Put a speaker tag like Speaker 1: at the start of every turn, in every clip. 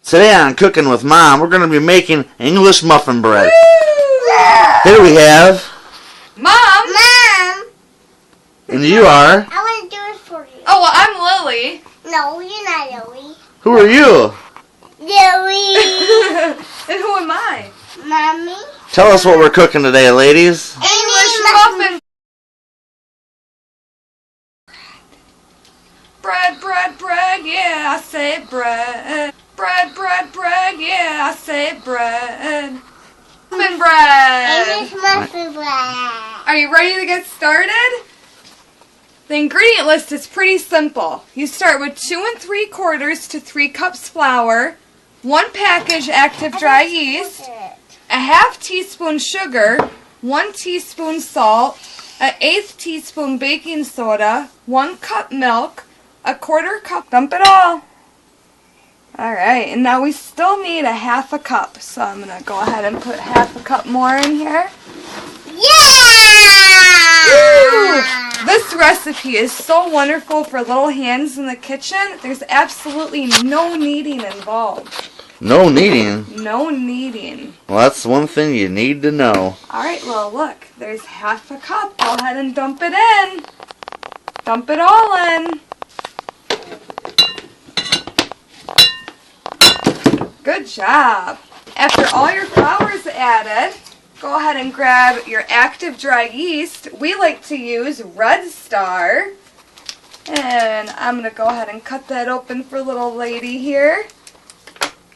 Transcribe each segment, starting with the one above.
Speaker 1: Today on Cooking with Mom, we're going to be making English muffin bread. Here we have
Speaker 2: Mom!
Speaker 1: And you are?
Speaker 3: I want to do it for you.
Speaker 2: Oh, well, I'm Lily.
Speaker 3: No, you're not Lily.
Speaker 1: Who are you?
Speaker 3: Lily.
Speaker 2: And who am I?
Speaker 3: Mommy.
Speaker 1: Tell us what we're cooking today, ladies.
Speaker 2: English muffin bread, bread, bread, yeah, I say bread. Bread, bread, bread, yeah, I say bread. Muffin bread.
Speaker 3: English muffin bread.
Speaker 2: Are you ready to get started? The ingredient list is pretty simple. You start with 2 3/4 to 3 cups flour, 1 package active dry yeast, a ½ teaspoon sugar, 1 teaspoon salt, an 1/8 teaspoon baking soda, 1 cup milk, a 1/4 cup. Dump it all. Alright, and now we still need a ½ cup. So I'm going to go ahead and put ½ cup more in here.
Speaker 3: Yeah!
Speaker 2: Woo! This recipe is so wonderful for little hands in the kitchen. There's absolutely no kneading involved.
Speaker 1: No kneading?
Speaker 2: No kneading.
Speaker 1: Well, that's one thing you need to know.
Speaker 2: Alright, well look, there's ½ cup. Go ahead and dump it in. Dump it all in. Good job. After all your flour is added, go ahead and grab your active dry yeast. We like to use Red Star. And I'm going to go ahead and cut that open for little lady here.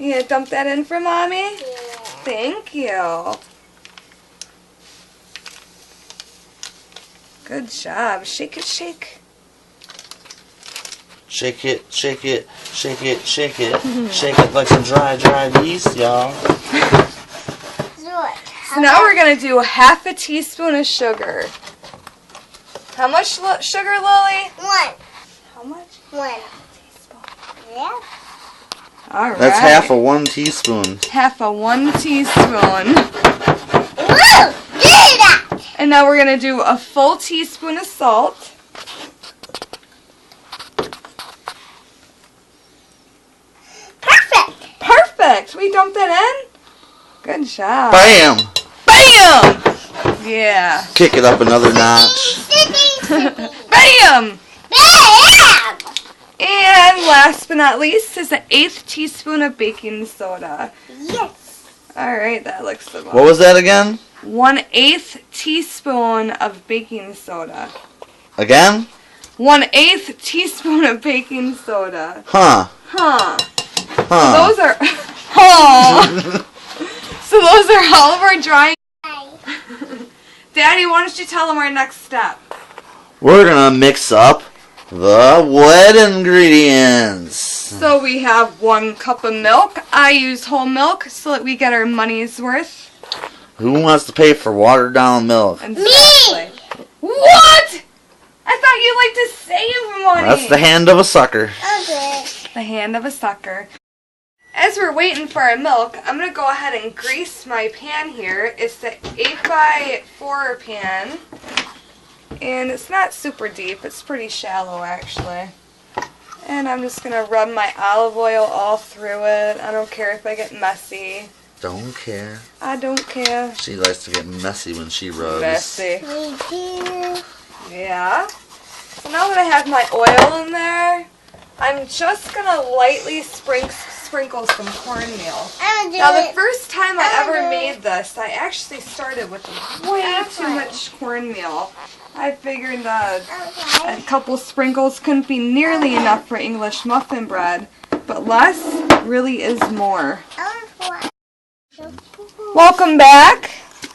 Speaker 2: You going to dump that in for Mommy?
Speaker 3: Yeah.
Speaker 2: Thank you. Good job. Shake it, shake.
Speaker 1: Shake it, shake it, shake it, shake it. Shake it like some dry yeast, y'all.
Speaker 2: So now we're going to do ½ teaspoon of sugar. How much sugar, Lily?
Speaker 3: 1.
Speaker 2: How much?
Speaker 3: 1. Yeah.
Speaker 2: All right.
Speaker 1: That's half of 1 teaspoon.
Speaker 2: Half of 1 teaspoon.
Speaker 3: Woo! Do that!
Speaker 2: And now we're going to do a full teaspoon of salt.
Speaker 3: Perfect.
Speaker 2: Perfect. We dumped that in? Good job.
Speaker 1: Bam!
Speaker 2: Bam! Yeah.
Speaker 1: Kick it up another notch.
Speaker 2: Bam!
Speaker 3: Bam!
Speaker 2: And last but not least is an 1/8 teaspoon of baking soda.
Speaker 3: Yes.
Speaker 2: Alright, that looks the
Speaker 1: What was that again?
Speaker 2: 1/8 teaspoon of baking soda.
Speaker 1: Again?
Speaker 2: 1/8 teaspoon of baking soda.
Speaker 1: Huh.
Speaker 2: Huh.
Speaker 1: Huh.
Speaker 2: Those are... Oh. So those are all of our dry... Daddy, why don't you tell them our next step?
Speaker 1: We're gonna mix up the wet ingredients.
Speaker 2: So we have 1 cup of milk. I use whole milk so that we get our money's worth.
Speaker 1: Who wants to pay for watered down milk?
Speaker 2: Exactly. What? I thought you liked to save money.
Speaker 1: That's the hand of a sucker.
Speaker 3: Okay.
Speaker 2: The hand of a sucker. As we're waiting for our milk, I'm going to go ahead and grease my pan here. It's the 8x4 pan. And it's not super deep. It's pretty shallow, actually. And I'm just going to rub my olive oil all through it. I don't care if I get messy.
Speaker 1: Don't care.
Speaker 2: I don't care.
Speaker 1: She likes to get messy when she rubs.
Speaker 2: Messy.
Speaker 3: Me too.
Speaker 2: Yeah. So now that I have my oil in there, I'm just going to lightly sprinkle some cornmeal.
Speaker 3: I'm
Speaker 2: Now, the
Speaker 3: doing
Speaker 2: first time I ever made this, I actually started with way too much cornmeal. I figured that a couple sprinkles couldn't be nearly enough for English muffin bread, but less really is more. Welcome back.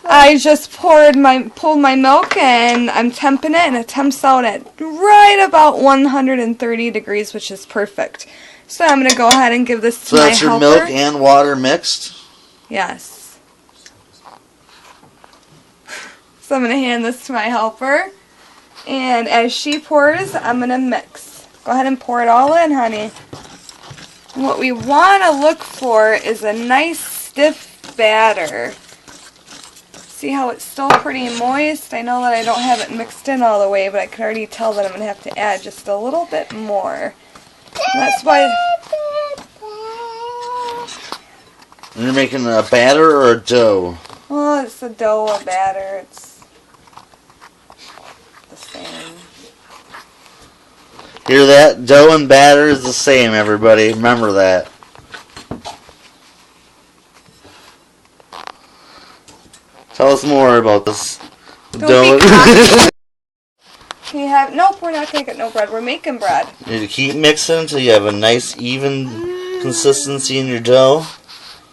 Speaker 2: I just pulled my milk and I'm temping it, and it temps out at right about 130 degrees, which is perfect. So I'm going to go ahead and give this to my helper.
Speaker 1: So that's your milk and water mixed?
Speaker 2: Yes. So I'm going to hand this to my helper. And as she pours, I'm going to mix. Go ahead and pour it all in, honey. And what we want to look for is a nice stiff batter. See how it's still pretty moist? I know that I don't have it mixed in all the way, but I can already tell that I'm going to have to add just a little bit more. And that's why
Speaker 1: And you're making a batter or a dough?
Speaker 2: Well, it's a dough, a batter. It's the same.
Speaker 1: Hear that? Dough and batter is the same, everybody. Remember that. Tell us more about this.
Speaker 2: Don't be cocky. Can you have... Nope, we're not going to get no bread. We're making bread.
Speaker 1: You need to keep mixing until you have a nice, even consistency in your dough.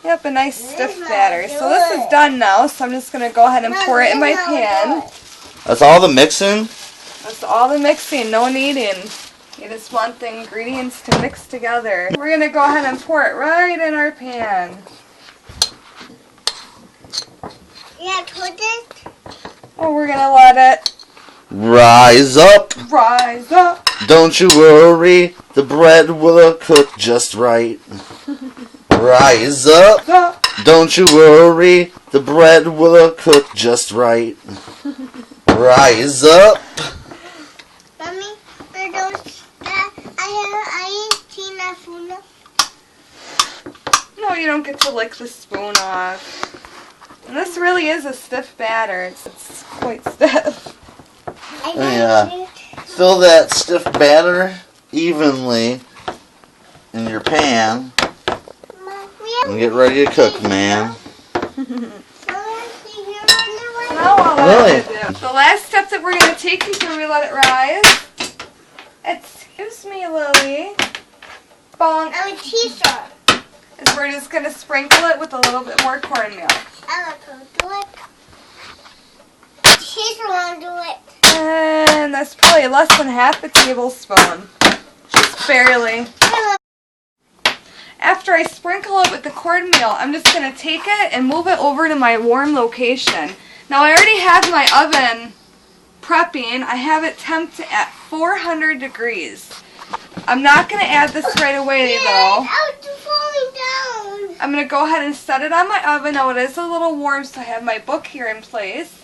Speaker 2: Yep, a nice stiff batter. So this is done now, so I'm just going to go ahead and pour it in my pan.
Speaker 1: That's all the mixing?
Speaker 2: That's all the mixing, no kneading. You just want the ingredients to mix together. We're going to go ahead and pour it right in our pan.
Speaker 3: Yeah, put it.
Speaker 2: Oh, we're going to let it
Speaker 1: Rise up.
Speaker 2: rise up.
Speaker 1: Don't you worry, the bread will cook just right. Rise up. Don't you worry, the bread will cook just right. Rise up.
Speaker 3: Mommy, for those I ain't seen that food.
Speaker 2: No, you don't get to lick the spoon off. And this really is a stiff batter. It's quite stiff.
Speaker 1: Yeah. Fill that stiff batter evenly in your pan and get ready to cook, man.
Speaker 2: Now I'll let it do. The last step that we're going to take before we let it rise. Excuse me, Lily. Bonk.
Speaker 3: I'm a teacher.
Speaker 2: Is we're just going to sprinkle it with a little bit more cornmeal.
Speaker 3: I want to do it. Teacher want to do it.
Speaker 2: And that's probably less than half a tablespoon. Just barely. After I sprinkle it with the cornmeal, I'm just going to take it and move it over to my warm location. Now I already have my oven prepping. I have it temped at 400 degrees. I'm not going to add this right away though.
Speaker 3: falling down.
Speaker 2: I'm going to go ahead and set it on my oven. Now it is a little warm, so I have my book here in place.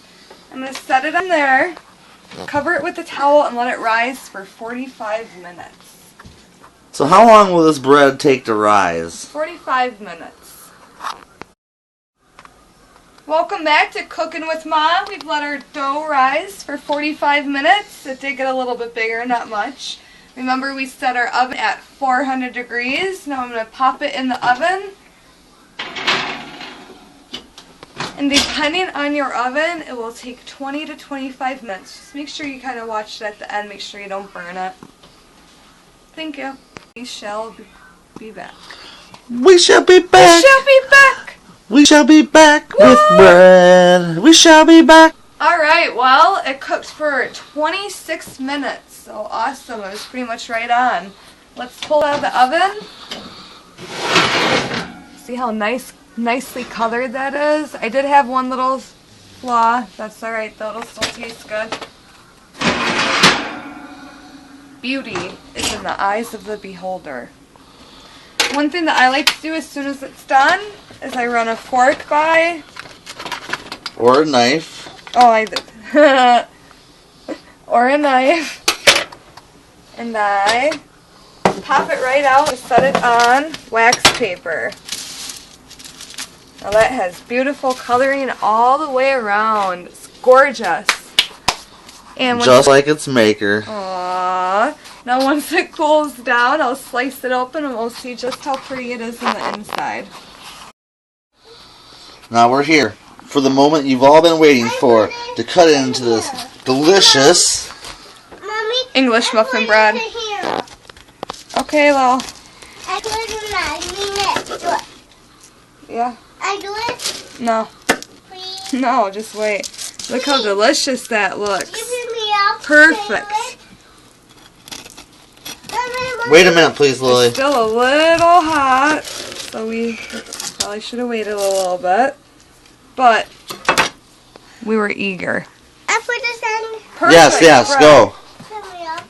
Speaker 2: I'm going to set it on there, cover it with a towel, and let it rise for 45 minutes.
Speaker 1: So how long will this bread take to rise?
Speaker 2: 45 minutes. Welcome back to Cooking with Mom. We've let our dough rise for 45 minutes. It did get a little bit bigger, not much. Remember, we set our oven at 400 degrees. Now I'm going to pop it in the oven. And depending on your oven, it will take 20 to 25 minutes. Just make sure you kind of watch it at the end. Make sure you don't burn it. Thank you. We shall be back.
Speaker 1: We shall be back.
Speaker 2: We shall be back.
Speaker 1: We shall be back with bread. We shall be back.
Speaker 2: Alright, well, it cooked for 26 minutes. So awesome. It was pretty much right on. Let's pull it out of the oven. See how nicely colored that is? I did have one little flaw. That's alright though. It'll still taste good. Beauty is in the eyes of the beholder. One thing that I like to do as soon as it's done is I run a fork by.
Speaker 1: Or a knife.
Speaker 2: Oh, I did. Or a knife. And I pop it right out and set it on wax paper. Now that has beautiful coloring all the way around. It's gorgeous. And
Speaker 1: Just like its maker.
Speaker 2: Aww. Now once it cools down, I'll slice it open and we'll see just how pretty it is in the inside.
Speaker 1: Now we're here for the moment you've all been waiting for, to cut it into this delicious
Speaker 2: English muffin bread. Okay, well.
Speaker 3: I do it and I mean it. Do it.
Speaker 2: Yeah.
Speaker 3: I do it.
Speaker 2: No.
Speaker 3: Please.
Speaker 2: No, just wait. Look how delicious that looks.
Speaker 3: Give me up.
Speaker 2: Perfect.
Speaker 1: Wait a minute, please, Lily.
Speaker 2: It's still a little hot, so we probably should have waited a little bit. But we were eager.
Speaker 3: I put this in.
Speaker 2: Perfect.
Speaker 1: Yes,
Speaker 2: bread.
Speaker 1: go.
Speaker 3: Give me up.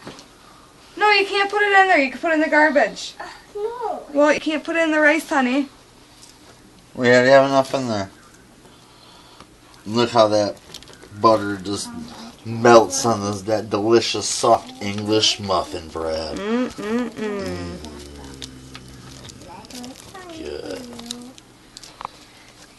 Speaker 2: No, you can't put it in there. You can put it in the garbage.
Speaker 3: No.
Speaker 2: Well, you can't put it in the rice, honey.
Speaker 1: We already have enough in there. Look how that butter just melts on that delicious, soft English muffin bread. Good.